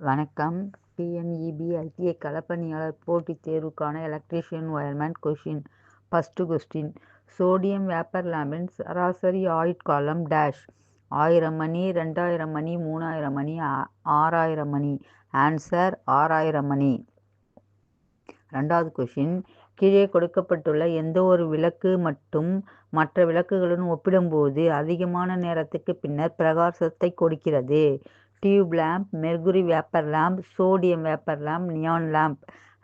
வணக்கம். TNEB ITI களப்பணியாளர் போட்டித் தேர்வுக்கான electrician wireman question. First question. Sodium vapour லேம்பின் சராசரி ஆயுட்காலம் டேஷ். 1000 மணி, 2000 மணி, 3000 மணி, 6000 மணி. ஆன்சர் 6000 மணி. ரெண்டாவது கொஷின். கீழே கொடுக்கப்பட்டுள்ள எந்த ஒரு விளக்கு மட்டும் மற்ற விளக்குகளுடன் ஒப்பிடும்போது அதிகமான நேரத்துக்கு பின்னர் பிரகாசத்தை கொடுக்கிறது? Tube lamp, mercury vapour lamp, sodium vapour lamp, neon lamp.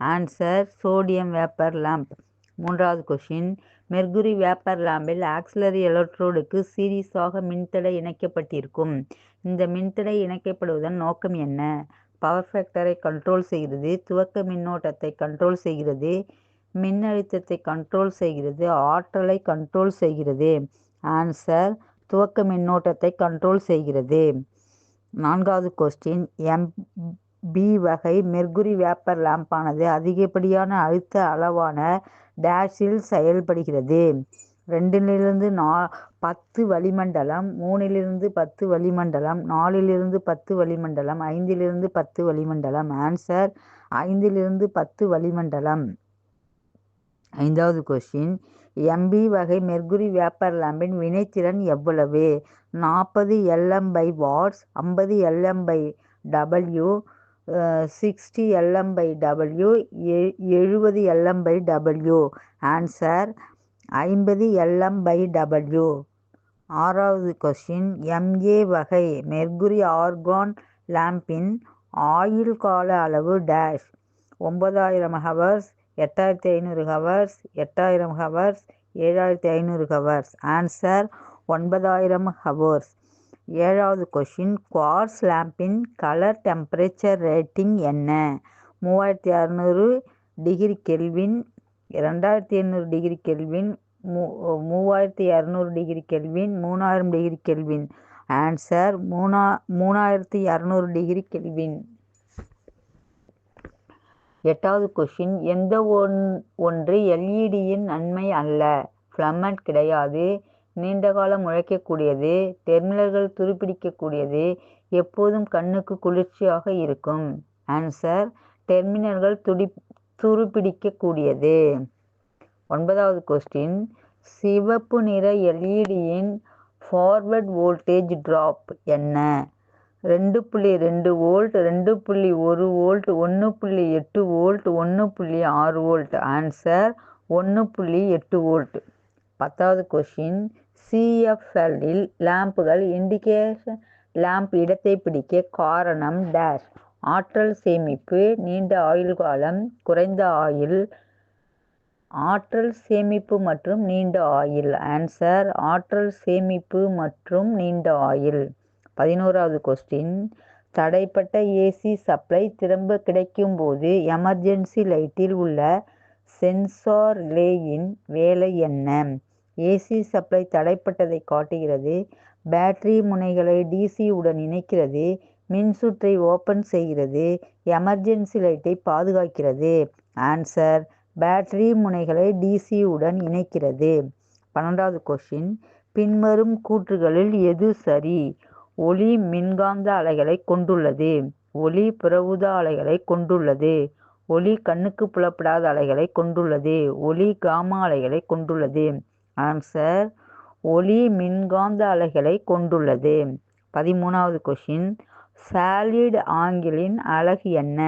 Answer sodium vapour lamp. மூன்றாவது கொஷின். மெர்குரி வேப்பர் லேம்பில் ஆக்சிலரி எலக்ட்ரோடுக்கு சீரிஸாக மின்தடை இணைக்கப்பட்டிருக்கும். இந்த மின்தடை இணைக்கப்படுவதன் நோக்கம் என்ன? பவர் ஃபேக்டரை கண்ட்ரோல் செய்கிறது, துவக்க மின்னோட்டத்தை கண்ட்ரோல் செய்கிறது, மின்னழுத்தத்தை கண்ட்ரோல் செய்கிறது, ஆற்றலை கண்ட்ரோல் செய்கிறது. ஆன்சர் துவக்க மின்னோட்டத்தை கண்ட்ரோல் செய்கிறது. நான்காவது கொஸ்டின். எம்பி வகை மெர்குரி வேப்பர் லேம்பானது அதிகப்படியான அழுத்த அளவான டேஷில் செயல்படுகிறது. 2 10 வளிமண்டலம், 3 10 வளிமண்டலம், 4 10 வளிமண்டலம், 5 10 வளிமண்டலம். ஆன்சர் 5 10 வளிமண்டலம். ஐந்தாவது கொஸ்டின். எம்பி வகை மெர்குரி வேப்பர் லேம்பின் வினைத்திறன் எவ்வளவு? 40 Lm/W, 50 Lm/W, 60 Lm/W, 70 Lm/W. Answer 50 Lm/W. ஆறாவது கொஸ்டின். MA வகை மெர்குரி ஆர்கான் லேம்பின் ஆயுள் கால அளவு dash. 9000 hours, 8500 hours, 8000 hours, 7500 hours. Answer 9000 hours. ஏழாவது கொஷின். குவார்ட்ஸ் லேம்பின் கலர் டெம்பரேச்சர் ரேட்டிங் என்ன? 3600 degree kelvin, 2800 degree kelvin, 3200 degree kelvin, 3000 degree kelvin. Answer 3200 degree kelvin. எட்டாவது கொஷின். எந்த ஒன்று எல்இடியின் நன்மை அல்ல? ஃபிலமெண்ட் கிடையாது, நீண்டகாலம் உழைக்கக்கூடியது, டெர்மினல்கள் துருப்பிடிக்கக்கூடியது, எப்போதும் கண்ணுக்கு குளிர்ச்சியாக இருக்கும். ஆன்சர் டெர்மினல்கள் துருப்பிடிக்கக்கூடியது. ஒன்பதாவது கொஸ்டின். சிவப்பு நிற எல்இடியின் ஃபார்வர்ட் வோல்டேஜ் டிராப் என்ன? 2.2 volt, 2.1 volt, 1.8 volt, 1.6 volt. Answer 1.8 volt. 10வது கொஷின். சிஎஃப்எல்லில் லேம்புகள் இண்டிகேஷன் லேம்ப் இடத்தை பிடிக்க காரணம் டேஷ். ஆற்றல் சேமிப்பு, நீண்ட ஆயுள் காலம், குறைந்த ஆயுள். ஆற்றல் சேமிப்பு மற்றும் நீண்ட ஆயுள். ஆன்சர் ஆற்றல் சேமிப்பு மற்றும் நீண்ட ஆயுள். 11வது கொஸ்டின். தடைப்பட்ட ஏசி சப்ளை திரும்ப கிடைக்கும் போது எமர்ஜென்சி லைட்டில் உள்ள சென்சார் ரிலேயின் வேலை என்ன? ஏசி சப்ளை தடைப்பட்டதை காட்டுகிறது, பேட்டரி முனைகளை டிசி உடன் இணைக்கிறது, மின்சுற்றை ஓபன் செய்கிறது, எமர்ஜென்சி லைட்டை பாதுகாக்கிறது. ஆன்சர் பேட்டரி முனைகளை டிசி உடன் இணைக்கிறது. 12வது கொஸ்டின். பின்வரும் கூற்றுகளில் எது சரி? ஒளி மின்காந்த அலைகளை கொண்டுள்ளது, ஒளி புற ஊதா அலைகளை கொண்டுள்ளது, ஒளி கண்ணுக்கு புலப்படாத அலைகளை கொண்டுள்ளது, ஒளி காமா அலைகளை கொண்டுள்ளது. ஆன்சர் ஒளி மின்காந்த அலைகளை கொண்டுள்ளது. 13வது கொஷின். சாலிட் ஆங்கிளின் அலகு என்ன?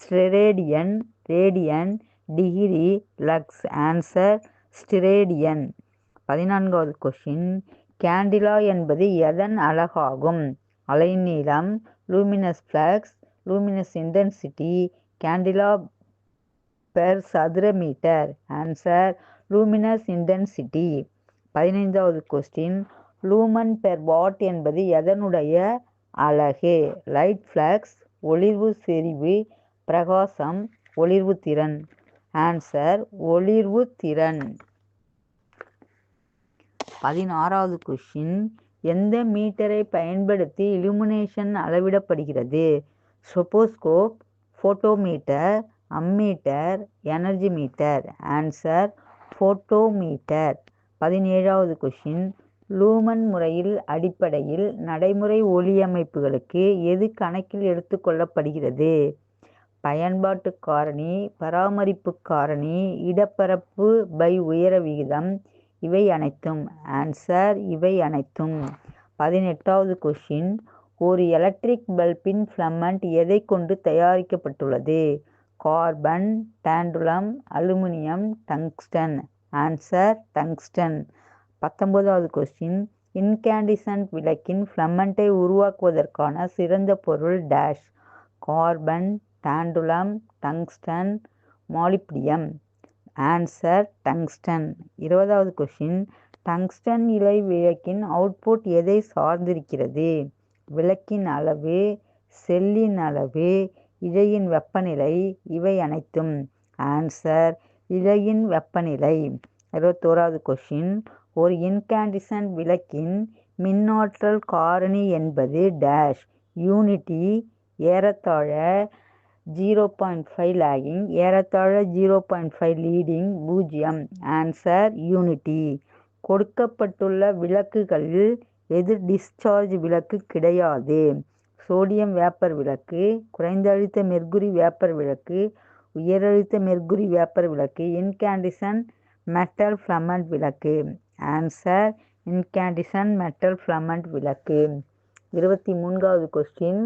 Steradian, radian, degree, lux. Answer steradian. 14வது கொஷின். கேண்டிலா என்பது எதன் அலகாகும்? அலைநீளம், luminous flux, luminous intensity, candela per சதுர மீட்டர். Answer luminous intensity. 15வது கொஸ்டின். லூமன் பெர் வாட் என்பது எதனுடைய அலகு? லைட் ஃப்ளக்ஸ், ஒளிர்வு செறிவு, பிரகாசம், ஒளிர்வு திறன். ஆன்சர் ஒளிர்வு திறன். 16வது கொஷின். எந்த மீட்டரை பயன்படுத்தி இலுமினேஷன் அளவிடப்படுகிறது? Stroboscope, photometer, ammeter, energy metre. Answer photometer. 17வது கொஷின். லூமன் முறையில் அடிப்படையில் நடைமுறை ஒளியமைப்புகளுக்கு எது கணக்கில் எடுத்துக்கொள்ளப்படுகிறது? பயன்பாட்டு காரணி, பராமரிப்பு காரணி, இடப்பரப்பு பை உயர விகிதம், இவை அனைத்தும். ஆன்சர் இவை அனைத்தும். 18வது கொஸ்டின். ஒரு எலக்ட்ரிக் பல்பின் ஃபிலமெண்ட் எதை கொண்டு தயாரிக்கப்பட்டுள்ளது? Carbon, tantalum, aluminium, tungsten. Answer tungsten. 19வது கொஸ்டின். இன்கேண்டிசன்ட் விளக்கின் ஃபிலமெண்ட்டை உருவாக்குவதற்கான சிறந்த பொருள் dash. Carbon, tantalum, tungsten, molybdenum. Answer tungsten. 20வது கொஸ்டின். டங்ஸ்டன் இழை விளக்கின் அவுட்புட் எதை சார்ந்திருக்கிறது? விளக்கின் அளவு, செல்லின் அளவு, இழையின் வெப்பநிலை, இவை அனைத்தும். ஆன்சர் இழையின் வெப்பநிலை. 21வது கொஸ்டின். ஒரு இன்கேண்டிசன்ட் விளக்கின் மின்னாற்றல் காரணி என்பது டேஷ். யூனிட்டி, ஏறத்தாழ 0.5 லாகிங், ஏறத்தாழ 0.5 லீடிங், 0. Answer unity. கொடுக்கப்பட்டுள்ள விளக்குகளில் எது டிஸ்சார்ஜ் விளக்கு கிடையாது? சோடியம் வேப்பர் விளக்கு, குறைந்த அழுத்த மெர்க்குரி வேப்பர் விளக்கு, உயரழுத்த மெர்க்குரி வேப்பர் விளக்கு, இன்கேண்டிசன்ட் மெட்டல் ஃபிலமெண்ட் விளக்கு. ஆன்சர் இன்கேண்டிசன்ட் மெட்டல் ஃபிலமெண்ட் விளக்கு. 23வது கொஸ்டின்.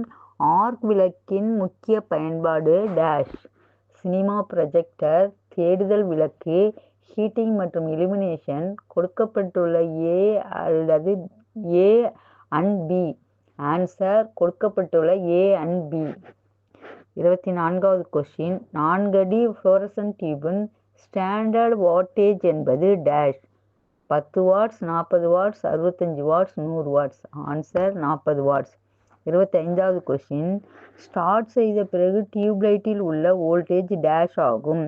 ஆர்க் விளக்கின் முக்கிய பயன்பாடு டேஷ். சினிமா ப்ரொஜெக்டர், தேடுதல் விளக்கு, ஹீட்டிங் மற்றும் இலுமினேஷன். கொடுக்கப்பட்டுள்ள ஏ அல்லது ஏ அண்ட் பி. ஆன்சர் கொடுக்கப்பட்டுள்ள ஏ அண்ட் பி. 24வது கொஸ்டின். 4 அடி ஃப்ளோரசன்ட் டியூபின் ஸ்டாண்டர்ட் வாட்டேஜ் என்பது dash. 10 watts, 40 watts, 65 watts, 100 watts. Answer 40 watts. 25வது கொஸ்டின். ஸ்டார்ட் செய்த பிறகு டியூப்லைட்டில் உள்ள வோல்டேஜ் டேஷ் ஆகும்.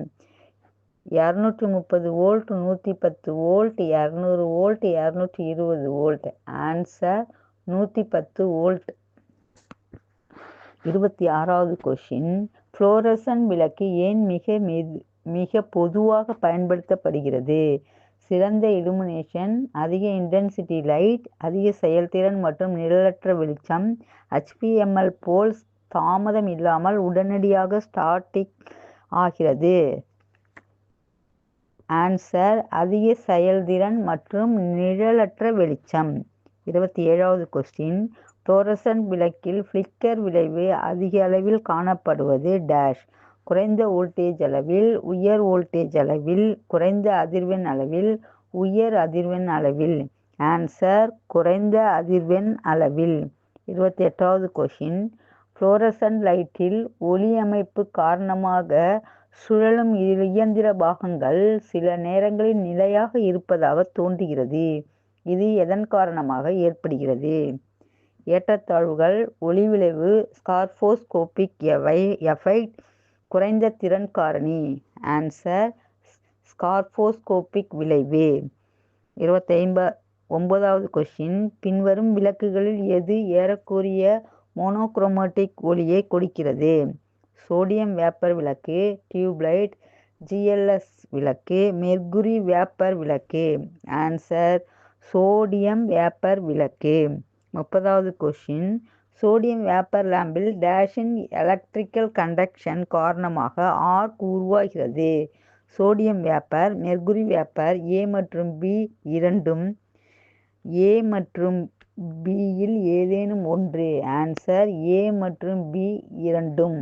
230 volt, 110 volt, 200 volt, 220 volt. Answer 110 volt. 26வது கொஸ்டின். ஃப்ளோரசன்ட் விளக்கு ஏன் மிக பொதுவாக பயன்படுத்தப்படுகிறது? சிறந்த இலுமினேஷன், அதிக இன்டென்சிட்டி லைட், அதிக செயல்திறன் மற்றும் நிழலற்ற வெளிச்சம், HPML போல்ஸ் தாமதம் இல்லாமல் உடனடியாக ஸ்டார்டிங் ஆகிறது. ஆன்சர் அதிக செயல்திறன் மற்றும் நிழலற்ற வெளிச்சம். 27வது கொஸ்டின். ஃப்ளோரசன்ட் விளக்கில் ஃப்ளிக்கர் விளைவு அதிக அளவில் காணப்படுவது டேஷ். குறைந்த வோல்டேஜ் அளவில், உயர் வோல்டேஜ் அளவில், குறைந்த அதிர்வெண் அளவில், உயர் அதிர்வெண் அளவில். ஆன்சர் குறைந்த அதிர்வெண் அளவில். 28வது கொஸ்டின். ஃப்ளோரசன்ட் லைட்டில் ஒளி அமைப்பு காரணமாக சுழலும் இயந்திர பாகங்கள் சில நேரங்களில் நிலையாக இருப்பதாக தோன்றுகிறது. இது எதன் காரணமாக ஏற்படுகிறது? ஏற்றத்தாழ்வுகள், ஒளிவிளைவு, ஸ்கார்போஸ்கோபிக் எஃபெக்ட், குறைந்த திறன் காரணி. ஆன்சர் ஸ்கார்போஸ்கோபிக் விளைவு. 29வது கொஸ்டின். பின்வரும் விளக்குகளில் எது ஏறக்குறைய மோனோக்ரோமேட்டிக் ஒளியை கொடுக்கிறது? சோடியம் வேப்பர் விளக்கு, டியூப்லைட், GLS விளக்கு, மெர்க்குரி வேப்பர் விளக்கு. ஆன்சர் சோடியம் வேப்பர் விளக்கு. 30வது கொஸ்டின். சோடியம் வேப்பர் லேம்பில் டேஷின் எலக்ட்ரிக்கல் கண்டக்ஷன் காரணமாக ஆர்க் உருவாகிறது. Sodium vapour, mercury vapour, A மற்றும் B இரண்டும். A மற்றும் Bயில் ஏதேனும் ஒன்று. ஆன்சர் A மற்றும் B இரண்டும்.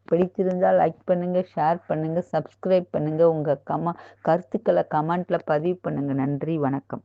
பிடித்திருந்தால் லைக் பண்ணுங்கள், ஷேர் பண்ணுங்கள், சப்ஸ்கிரைப் பண்ணுங்கள். உங்கள் கருத்துக்களை கமெண்ட்டில் பதிவு பண்ணுங்கள். நன்றி, வணக்கம்.